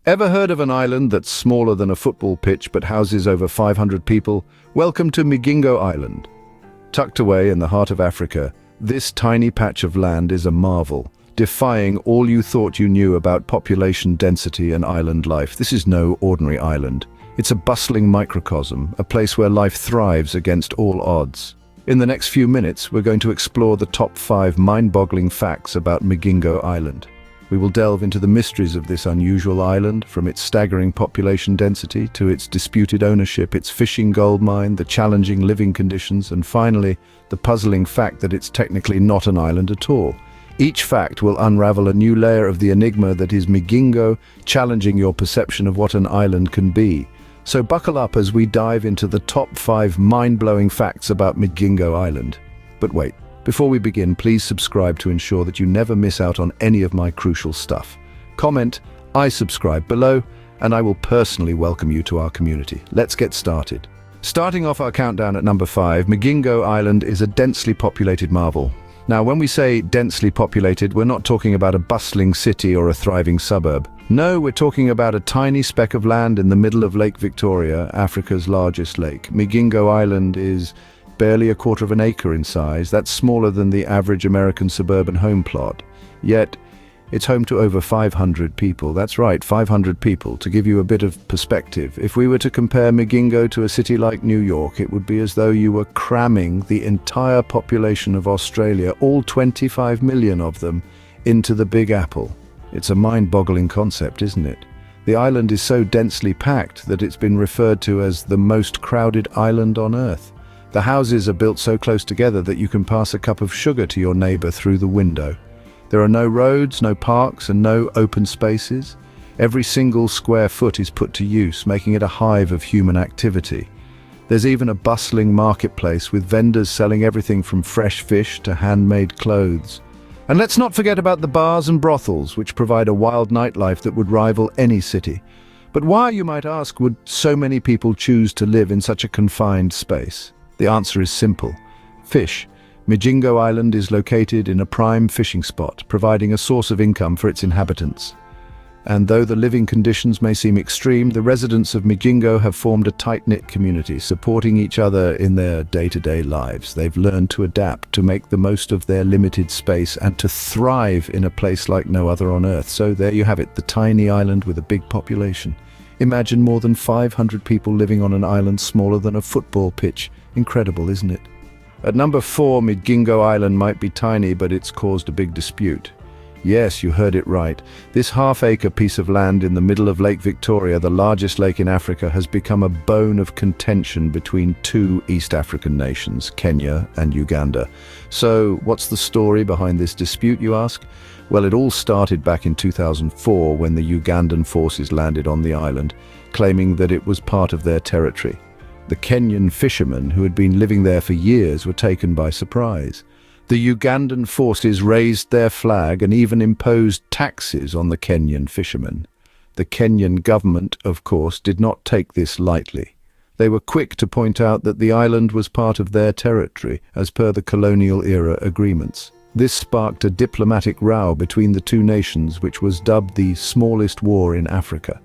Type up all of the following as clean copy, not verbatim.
Ever heard of an island that's smaller than a football pitch but houses over 500 people? Welcome to Migingo Island. Tucked away in the heart of Africa, this tiny patch of land is a marvel, defying all you thought you knew about population density and island life. This is no ordinary island. It's a bustling microcosm, a place where life thrives against all odds. In the next few minutes, we're going to explore the top 5 mind-boggling facts about Migingo Island. We will delve into the mysteries of this unusual island, from its staggering population density to its disputed ownership, its fishing goldmine, the challenging living conditions, and finally, the puzzling fact that it's technically not an island at all. Each fact will unravel a new layer of the enigma that is Migingo, challenging your perception of what an island can be. So buckle up as we dive into the top 5 mind-blowing facts about Migingo Island. But wait, before we begin, please subscribe to ensure that you never miss out on any of my crucial stuff. Comment, "I subscribe" below, and I will personally welcome you to our community. Let's get started. Starting off our countdown at number 5, Migingo Island is a densely populated marvel. Now, when we say densely populated, we're not talking about a bustling city or a thriving suburb. No, we're talking about a tiny speck of land in the middle of Lake Victoria, Africa's largest lake. Migingo Island is barely a quarter of an acre in size. That's smaller than the average American suburban home plot. Yet, it's home to over 500 people. That's right, 500 people. To give you a bit of perspective, if we were to compare Migingo to a city like New York, it would be as though you were cramming the entire population of Australia, all 25 million of them, into the Big Apple. It's a mind-boggling concept, isn't it? The island is so densely packed that it's been referred to as the most crowded island on Earth. The houses are built so close together that you can pass a cup of sugar to your neighbor through the window. There are no roads, no parks, and no open spaces. Every single square foot is put to use, making it a hive of human activity. There's even a bustling marketplace with vendors selling everything from fresh fish to handmade clothes. And let's not forget about the bars and brothels, which provide a wild nightlife that would rival any city. But why, you might ask, would so many people choose to live in such a confined space? The answer is simple: fish. Migingo Island is located in a prime fishing spot, providing a source of income for its inhabitants. And though the living conditions may seem extreme, the residents of Migingo have formed a tight-knit community, supporting each other in their day-to-day lives. They've learned to adapt, to make the most of their limited space, and to thrive in a place like no other on Earth. So there you have it, the tiny island with a big population. Imagine more than 500 people living on an island smaller than a football pitch. Incredible, isn't it? At number 4, Migingo Island might be tiny, but it's caused a big dispute. Yes, you heard it right. This half-acre piece of land in the middle of Lake Victoria, the largest lake in Africa, has become a bone of contention between 2 East African nations, Kenya and Uganda. So, what's the story behind this dispute, you ask? Well, it all started back in 2004 when the Ugandan forces landed on the island, claiming that it was part of their territory. The Kenyan fishermen, who had been living there for years, were taken by surprise. The Ugandan forces raised their flag and even imposed taxes on the Kenyan fishermen. The Kenyan government, of course, did not take this lightly. They were quick to point out that the island was part of their territory, as per the colonial-era agreements. This sparked a diplomatic row between the 2 nations, which was dubbed the smallest war in Africa.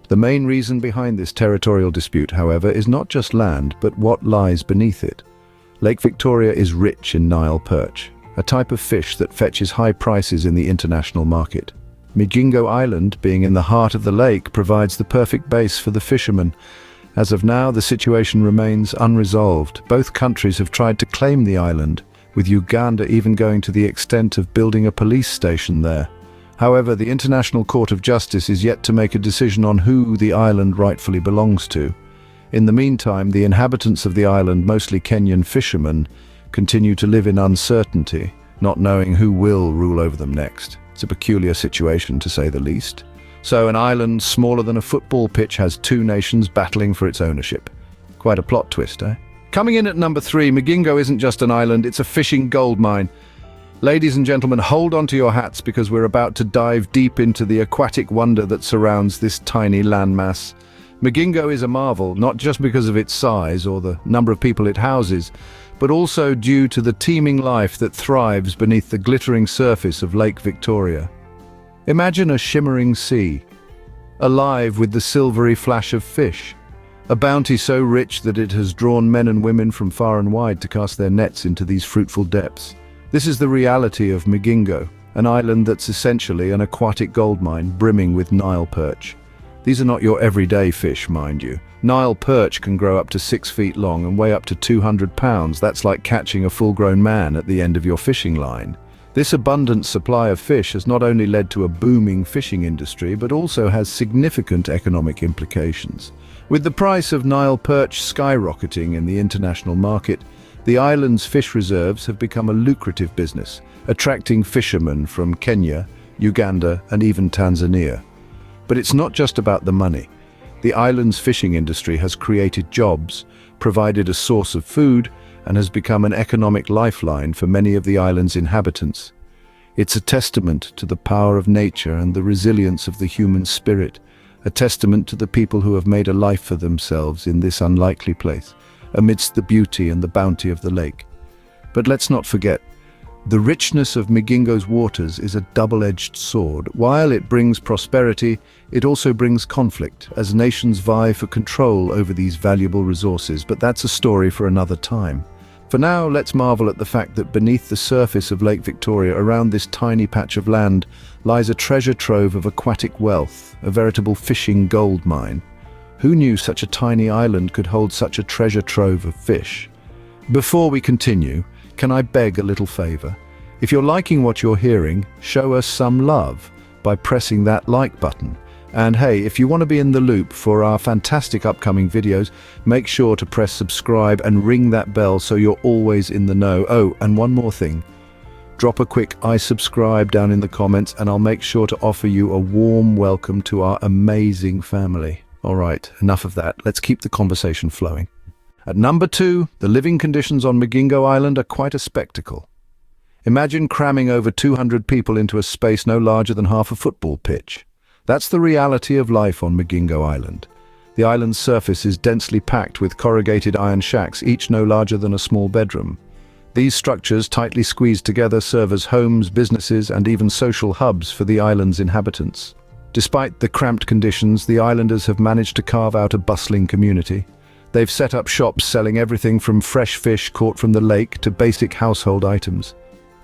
The main reason behind this territorial dispute, however, is not just land, but what lies beneath it. Lake Victoria is rich in Nile perch, a type of fish that fetches high prices in the international market. Migingo Island, being in the heart of the lake, provides the perfect base for the fishermen. As of now, the situation remains unresolved. Both countries have tried to claim the island, with Uganda even going to the extent of building a police station there. However, the International Court of Justice is yet to make a decision on who the island rightfully belongs to. In the meantime, the inhabitants of the island, mostly Kenyan fishermen, continue to live in uncertainty, not knowing who will rule over them next. It's a peculiar situation, to say the least. So an island smaller than a football pitch has 2 nations battling for its ownership. Quite a plot twist, eh? Coming in at number 3, Migingo isn't just an island, it's a fishing goldmine. Ladies and gentlemen, hold on to your hats because we're about to dive deep into the aquatic wonder that surrounds this tiny landmass. Migingo is a marvel, not just because of its size or the number of people it houses, but also due to the teeming life that thrives beneath the glittering surface of Lake Victoria. Imagine a shimmering sea, alive with the silvery flash of fish. A bounty so rich that it has drawn men and women from far and wide to cast their nets into these fruitful depths. This is the reality of Migingo, an island that's essentially an aquatic goldmine brimming with Nile perch. These are not your everyday fish, mind you. Nile perch can grow up to 6 feet long and weigh up to 200 pounds. That's like catching a full-grown man at the end of your fishing line. This abundant supply of fish has not only led to a booming fishing industry, but also has significant economic implications. With the price of Nile perch skyrocketing in the international market, the island's fish reserves have become a lucrative business, attracting fishermen from Kenya, Uganda, and even Tanzania. But it's not just about the money. The island's fishing industry has created jobs, provided a source of food, and has become an economic lifeline for many of the island's inhabitants. It's a testament to the power of nature and the resilience of the human spirit, a testament to the people who have made a life for themselves in this unlikely place, amidst the beauty and the bounty of the lake. But let's not forget, the richness of Migingo's waters is a double-edged sword. While it brings prosperity, it also brings conflict, as nations vie for control over these valuable resources. But that's a story for another time. For now, let's marvel at the fact that beneath the surface of Lake Victoria, around this tiny patch of land, lies a treasure trove of aquatic wealth, a veritable fishing goldmine. Who knew such a tiny island could hold such a treasure trove of fish? Before we continue, can I beg a little favor? If you're liking what you're hearing, show us some love by pressing that like button. And hey, if you want to be in the loop for our fantastic upcoming videos, make sure to press subscribe and ring that bell so you're always in the know. Oh, and one more thing. Drop a quick "I subscribe" down in the comments and I'll make sure to offer you a warm welcome to our amazing family. All right, enough of that. Let's keep the conversation flowing. At number 2, the living conditions on Migingo Island are quite a spectacle. Imagine cramming over 200 people into a space no larger than half a football pitch. That's the reality of life on Migingo Island. The island's surface is densely packed with corrugated iron shacks, each no larger than a small bedroom. These structures, tightly squeezed together, serve as homes, businesses, and even social hubs for the island's inhabitants. Despite the cramped conditions, the islanders have managed to carve out a bustling community. They've set up shops selling everything from fresh fish caught from the lake to basic household items.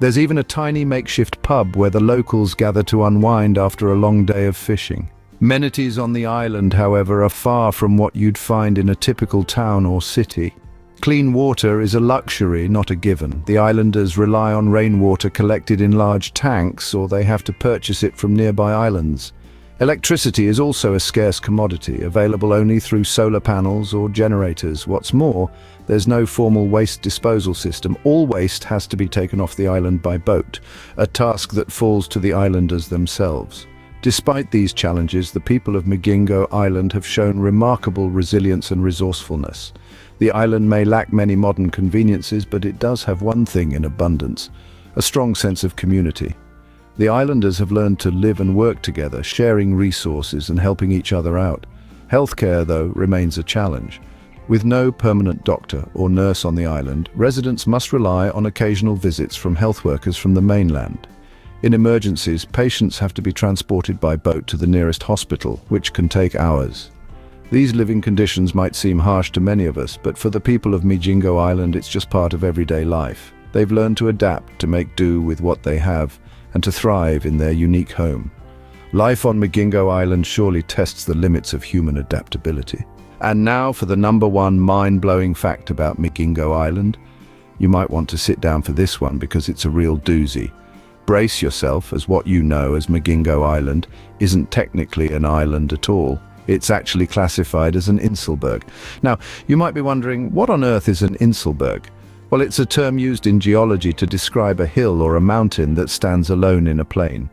There's even a tiny makeshift pub where the locals gather to unwind after a long day of fishing. Amenities on the island, however, are far from what you'd find in a typical town or city. Clean water is a luxury, not a given. The islanders rely on rainwater collected in large tanks, or they have to purchase it from nearby islands. Electricity is also a scarce commodity, available only through solar panels or generators. What's more, there's no formal waste disposal system. All waste has to be taken off the island by boat, a task that falls to the islanders themselves. Despite these challenges, the people of Migingo Island have shown remarkable resilience and resourcefulness. The island may lack many modern conveniences, but it does have one thing in abundance: a strong sense of community. The islanders have learned to live and work together, sharing resources and helping each other out. Healthcare, though, remains a challenge. With no permanent doctor or nurse on the island, residents must rely on occasional visits from health workers from the mainland. In emergencies, patients have to be transported by boat to the nearest hospital, which can take hours. These living conditions might seem harsh to many of us, but for the people of Migingo Island, it's just part of everyday life. They've learned to adapt, to make do with what they have, and to thrive in their unique home. Life on Migingo Island surely tests the limits of human adaptability. And now for the number 1 mind-blowing fact about Migingo Island. You might want to sit down for this one because it's a real doozy. Brace yourself, as what you know as Migingo Island isn't technically an island at all. It's actually classified as an Inselberg. Now, you might be wondering, what on earth is an Inselberg? Well, it's a term used in geology to describe a hill or a mountain that stands alone in a plain.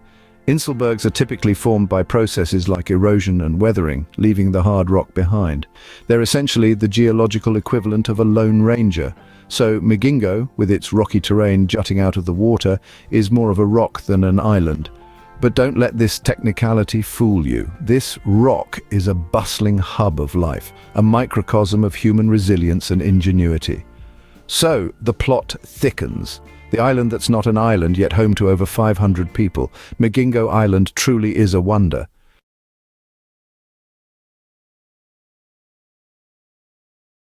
Inselbergs are typically formed by processes like erosion and weathering, leaving the hard rock behind. They're essentially the geological equivalent of a lone ranger. So Migingo, with its rocky terrain jutting out of the water, is more of a rock than an island. But don't let this technicality fool you. This rock is a bustling hub of life, a microcosm of human resilience and ingenuity. So, the plot thickens. The island that's not an island, yet home to over 500 people. Migingo Island truly is a wonder.